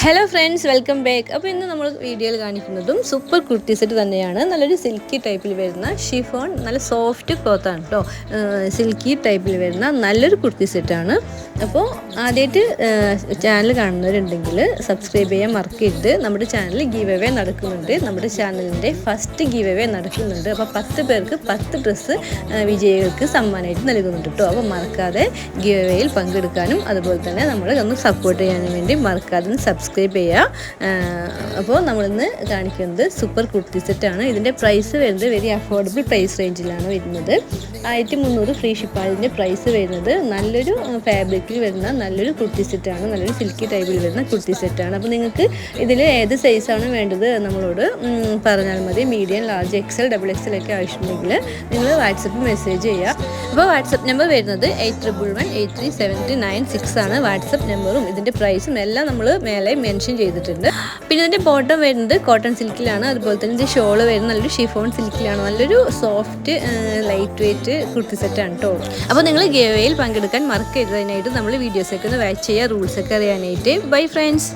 Hello friends, welcome back. അപ്പോൾ ഇന്ന് നമ്മൾ വീഡിയോയിൽ കാണിക്കുന്നതും സൂപ്പർ കുർത്തി സെറ്റ് തന്നെയാണ്. നല്ലൊരു സിൽക്കി ടൈപ്പിൽ വരുന്ന ഷിഫോൺ, നല്ല സോഫ്റ്റ് ക്ലോത്താണ് കേട്ടോ. സിൽക്കി ടൈപ്പിൽ വരുന്ന നല്ലൊരു കുർത്തി സെറ്റാണ്. അപ്പോൾ ആദ്യമായിട്ട് ചാനൽ കാണുന്നവരുണ്ടെങ്കിൽ സബ്സ്ക്രൈബ് ചെയ്യാൻ മറക്കരുത്. നമ്മുടെ ചാനൽ ഗീവ് അവേ നടക്കുന്നുണ്ട്. നമ്മുടെ ചാനലിൻ്റെ ഫസ്റ്റ് ഗീവ് അവേ നടക്കുന്നുണ്ട്. അപ്പോൾ 10 പേർക്ക് 10 ഡ്രസ്സ് വിജയികൾക്ക് സമ്മാനമായിട്ട് നൽകുന്നുണ്ട് കേട്ടോ. അപ്പോൾ മറക്കാതെ ഗീവ് അവേയിൽ പങ്കെടുക്കാനും അതുപോലെ തന്നെ നമ്മളെ ഒന്ന് സപ്പോർട്ട് ചെയ്യാനും വേണ്ടി മറക്കാതെ സബ്സ്ക്രൈബ് ചെയ്യുക. അപ്പോൾ നമ്മളിന്ന് കാണിക്കുന്നത് സൂപ്പർ കുർത്തി സെറ്റാണ്. ഇതിൻ്റെ പ്രൈസ് വരുന്നത് വെരി അഫോർഡബിൾ പ്രൈസ് റേഞ്ചിലാണ് വരുന്നത്. 1300 ഫ്രീ ഷിപ്പാണ് ഇതിൻ്റെ പ്രൈസ് വരുന്നത്. നല്ലൊരു ഫാബ്രിക്കിൽ വരുന്ന നല്ലൊരു കുർത്തി സെറ്റാണ്. നല്ലൊരു സിൽക്കി ടൈപ്പിൽ വരുന്ന കുർത്തി സെറ്റാണ്. അപ്പോൾ നിങ്ങൾക്ക് ഇതിൽ ഏത് സൈസാണ് വേണ്ടത് നമ്മളോട് പറഞ്ഞാൽ മതി. മീഡിയം, ലാർജ്, XL, XXL ഒക്കെ ആവശ്യമുണ്ടെങ്കിൽ നിങ്ങൾ വാട്സപ്പിൽ മെസ്സേജ് ചെയ്യുക. അപ്പോൾ വാട്സപ്പ് നമ്പർ വരുന്നത് 8111837996 ആണ് വാട്സപ്പ് നമ്പറും. ഇതിൻ്റെ പ്രൈസും എല്ലാം നമ്മൾ മേലെ മെൻഷൻ ചെയ്തിട്ടുണ്ട്. പിന്നെ ഇതിൻ്റെ ബോട്ടം വരുന്നത് കോട്ടൺ സിൽക്കിലാണ്. അതുപോലെ തന്നെ ഇതിൻ്റെ ഷോള് വരുന്നത് നല്ലൊരു ഷിഫോൺ സിൽക്കിലാണ്. നല്ലൊരു സോഫ്റ്റ് ലൈറ്റ് വെയ്റ്റ് കുർത്തി സെറ്റാണ് കേട്ടോ. അപ്പോൾ നിങ്ങൾ ഗിവ് അവേയിൽ പങ്കെടുക്കാൻ മറക്കരുത്. അതിനായിട്ട് നമ്മൾ വീഡിയോസൊക്കെ ഒന്ന് വാച്ച് ചെയ്യുക, റൂൾസൊക്കെ അറിയാനായിട്ട്. Bye friends.